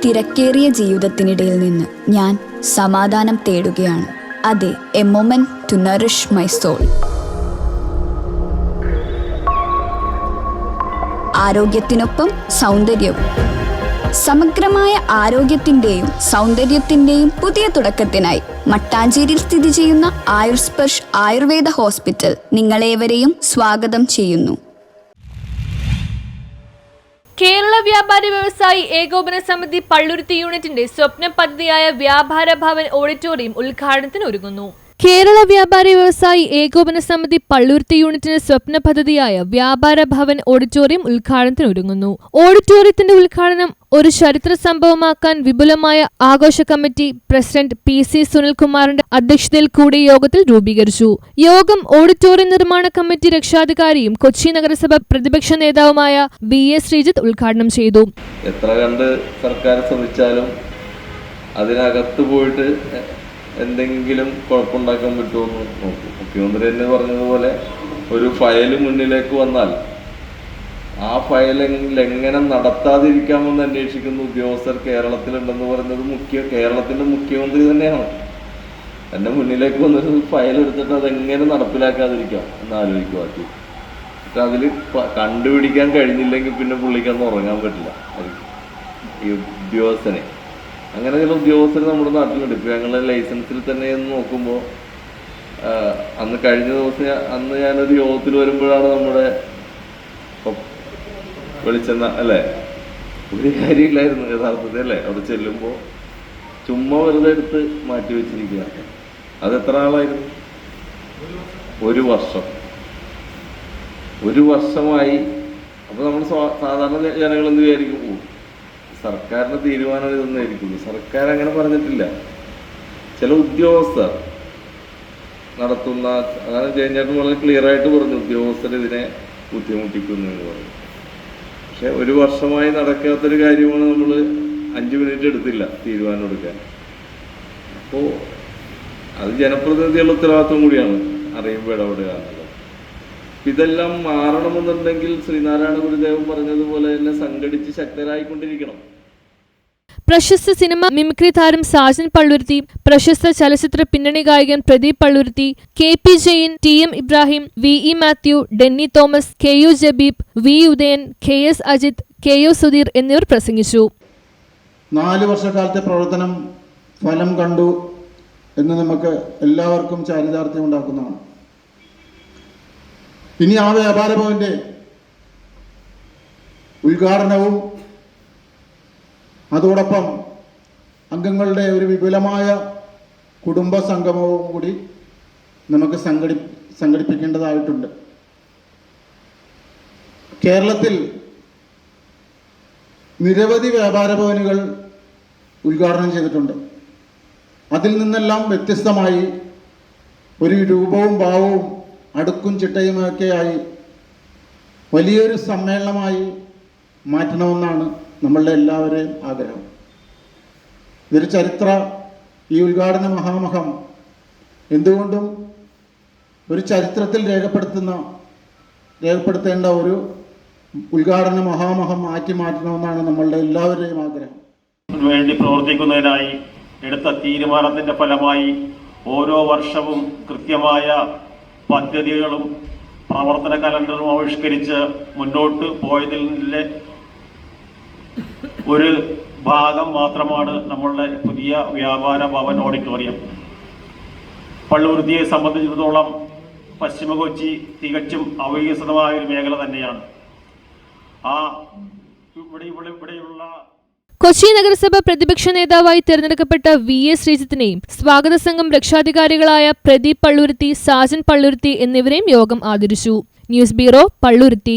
തിരക്കേറിയ ജീവിതത്തിനിടയിൽ നിന്ന് ഞാൻ സമാധാനം തേടുകയാണ്. അതെ, a moment to nourish my soul. ആരോഗ്യത്തിനൊപ്പം സൗന്ദര്യവും. സമഗ്രമായ ആരോഗ്യത്തിൻ്റെയും സൗന്ദര്യത്തിൻ്റെയും പുതിയ തുടക്കത്തിനായി മട്ടാഞ്ചേരിയിൽ സ്ഥിതി ചെയ്യുന്ന ആയുർസ്പർശ് ആയുർവേദ ഹോസ്പിറ്റൽ നിങ്ങളേവരെയും സ്വാഗതം ചെയ്യുന്നു. കേരള വ്യാപാരി വ്യവസായി ഏകോപന സമിതി പള്ളുരുത്തി യൂണിറ്റിന്റെ സ്വപ്ന പദ്ധതിയായ വ്യാപാര ഭവൻ ഓഡിറ്റോറിയം ഉദ്ഘാടനത്തിന് ഒരുങ്ങുന്നു. കേരള വ്യാപാരി വ്യവസായി ഏകോപന സമിതി പള്ളുരുത്തി യൂണിറ്റിന്റെ സ്വപ്ന പദ്ധതിയായ വ്യാപാര ഭവൻ ഓഡിറ്റോറിയം ഉദ്ഘാടനത്തിന് ഒരുങ്ങുന്നു. ഓഡിറ്റോറിയത്തിന്റെ ഉദ്ഘാടനം ഒരു ചരിത്ര സംഭവമാക്കാൻ വിപുലമായ ആഘോഷ കമ്മിറ്റി പ്രസിഡന്റ് PC സുനിൽകുമാറിന്റെ അധ്യക്ഷതയിൽ കൂടിയ യോഗത്തിൽ രൂപീകരിച്ചു. യോഗം ഓഡിറ്റോറിയം നിർമ്മാണ കമ്മിറ്റി രക്ഷാധികാരിയും കൊച്ചി നഗരസഭ പ്രതിപക്ഷ നേതാവുമായ VA ശ്രീജിത്ത് ഉദ്ഘാടനം ചെയ്തു. എത്ര കണ്ട് സർക്കാർ ശ്രമിച്ചാലും അതിനകത്ത് പോയിട്ട് എന്തെങ്കിലും കുഴപ്പമുണ്ടാക്കാൻ പറ്റുമെന്ന് നോക്കും. മുഖ്യമന്ത്രി തന്നെ പറഞ്ഞതുപോലെ ഒരു ഫയൽ മുന്നിലേക്ക് വന്നാൽ ആ ഫയൽ എങ്ങനെ നടത്താതിരിക്കാമെന്ന് അന്വേഷിക്കുന്ന ഉദ്യോഗസ്ഥർ കേരളത്തിലുണ്ടെന്ന് പറയുന്നത് കേരളത്തിൻ്റെ മുഖ്യമന്ത്രി തന്നെയാണ്. എൻ്റെ മുന്നിലേക്ക് വന്നൊരു ഫയൽ എടുത്തിട്ട് അതെങ്ങനെ നടപ്പിലാക്കാതിരിക്കാം എന്ന് ആലോചിക്കുക. പക്ഷെ അതിൽ കണ്ടുപിടിക്കാൻ കഴിഞ്ഞില്ലെങ്കിൽ പിന്നെ പുള്ളിക്കൊന്നും ഉറങ്ങാൻ പറ്റില്ല ഈ ഉദ്യോഗസ്ഥനെ. അങ്ങനെ ചില ഉദ്യോഗസ്ഥർ നമ്മുടെ നാട്ടിലുണ്ട്. ഇപ്പോൾ ഞങ്ങളുടെ ലൈസൻസിൽ തന്നെ നോക്കുമ്പോൾ അന്ന് കഴിഞ്ഞ ദിവസം ഞാനൊരു യോഗത്തിൽ വരുമ്പോഴാണ് നമ്മുടെ വിളിച്ചെന്ന അല്ലേ, ഒരു കാര്യമില്ലായിരുന്നു യഥാർത്ഥത്തിൽ അല്ലേ. അവിടെ ചെല്ലുമ്പോൾ ചുമ്മാ വെറുതെ എടുത്ത് മാറ്റി വെച്ചിരിക്കുക. അതെത്ര ആളായിരുന്നു? ഒരു വർഷമായി. അപ്പോൾ നമ്മൾ സാധാരണ ജനങ്ങളെന്ത് വിചാരിക്കും, സർക്കാരിൻ്റെ തീരുമാനം ഇതൊന്നായിരിക്കുന്നു. സർക്കാർ അങ്ങനെ പറഞ്ഞിട്ടില്ല. ചില ഉദ്യോഗസ്ഥർ നടത്തുന്ന, അതാണ് ജയൻചേട്ടൻ വളരെ ക്ലിയർ ആയിട്ട് പറഞ്ഞു, ഉദ്യോഗസ്ഥർ ഇതിനെ ബുദ്ധിമുട്ടിക്കുന്നു എന്ന് പറഞ്ഞു. പക്ഷെ ഒരു വർഷമായി നടക്കാത്തൊരു കാര്യമാണ് നമ്മൾ 5 മിനിറ്റ് എടുത്തില്ല തീരുമാനം എടുക്കാൻ. അപ്പോൾ അത് ജനപ്രതിനിധികളുടെ ഉത്തരവാദിത്വം കൂടിയാണ് അറിയുമ്പോൾ ഇടപെടുക എന്നുള്ളത്. ഇതെല്ലാം മാറണമെന്നുണ്ടെങ്കിൽ ശ്രീനാരായണ ഗുരുദേവൻ പറഞ്ഞതുപോലെ തന്നെ സംഘടിച്ച് ശക്തരായിക്കൊണ്ടിരിക്കണം. പ്രശസ്ത സിനിമ മിമിക്രി താരം സാജൻ പള്ളുരുത്തി, പ്രശസ്ത ചലച്ചിത്ര പിന്നണി ഗായകൻ Pradeep Palluruthy, KP Jain, TM Ibrahim, VE Mathew, Denny Thomas, KU Jabeeb, V Udayan, KS Ajith, KU Sudheer എന്നിവർ പ്രസംഗിച്ചു. 4 വർഷക്കാലത്തെ പ്രവർത്തനം ഫലം കണ്ടു എന്ന് നമുക്ക് എല്ലാവർക്കും ചാരിതാർത്ഥ്യം ഉണ്ടാക്കുന്നതാണ്. ഇനി ആ വ്യാപാര ഭവന്റെ ഉദ്ഘാടനവും അതോടൊപ്പം അംഗങ്ങളുടെ ഒരു വിപുലമായ കുടുംബ സംഗമവും കൂടി നമുക്ക് സംഘടിപ്പിക്കേണ്ടതായിട്ടുണ്ട്. കേരളത്തിൽ നിരവധി വ്യാപാര ഭവനുകൾ ഉദ്ഘാടനം ചെയ്തിട്ടുണ്ട്. അതിൽ നിന്നെല്ലാം വ്യത്യസ്തമായി ഒരു രൂപവും ഭാവവും അടുക്കും ചിട്ടയുമൊക്കെയായി വലിയൊരു സമ്മേളനമായി മാറ്റണമെന്നാണ് നമ്മളുടെ എല്ലാവരുടെയും ആഗ്രഹം. ഇതൊരു ഈ ഉദ്ഘാടന മഹാമഹം എന്തുകൊണ്ടും ഒരു ചരിത്രത്തിൽ രേഖപ്പെടുത്തേണ്ട ഒരു ഉദ്ഘാടന മഹാമഹം മാറ്റണമെന്നാണ് നമ്മളുടെ എല്ലാവരുടെയും ആഗ്രഹം. വേണ്ടി പ്രവർത്തിക്കുന്നതിനായി എടുത്ത തീരുമാനത്തിൻ്റെ ഫലമായി ഓരോ വർഷവും കൃത്യമായ പദ്ധതികളും പ്രവർത്തന കലണ്ടറും ആവിഷ്കരിച്ച് മുന്നോട്ട് പോയതിലെ ഒരു ഭാഗം മാത്രമാണ് നമ്മളുടെ പുതിയ വ്യാപാര ഭവൻ ഓഡിറ്റോറിയം. പള്ളുരുത്തിയെ സംബന്ധിച്ചിടത്തോളം പശ്ചിമ കൊച്ചി തികച്ചും അവികസിതമായ ഒരു മേഖല തന്നെയാണ്. ഇവിടെയുള്ള കൊച്ചി നഗരസഭ പ്രതിപക്ഷ നേതാവായി തിരഞ്ഞെടുക്കപ്പെട്ട VA ശ്രീജിത്തിനെയും സ്വാഗത സംഘം രക്ഷാധികാരികളായ പ്രദീപ് പള്ളുരുത്തി, സാജൻ പള്ളുരുത്തി എന്നിവരെയും യോഗം ആദരിച്ചു. News bureau, Palluruthy.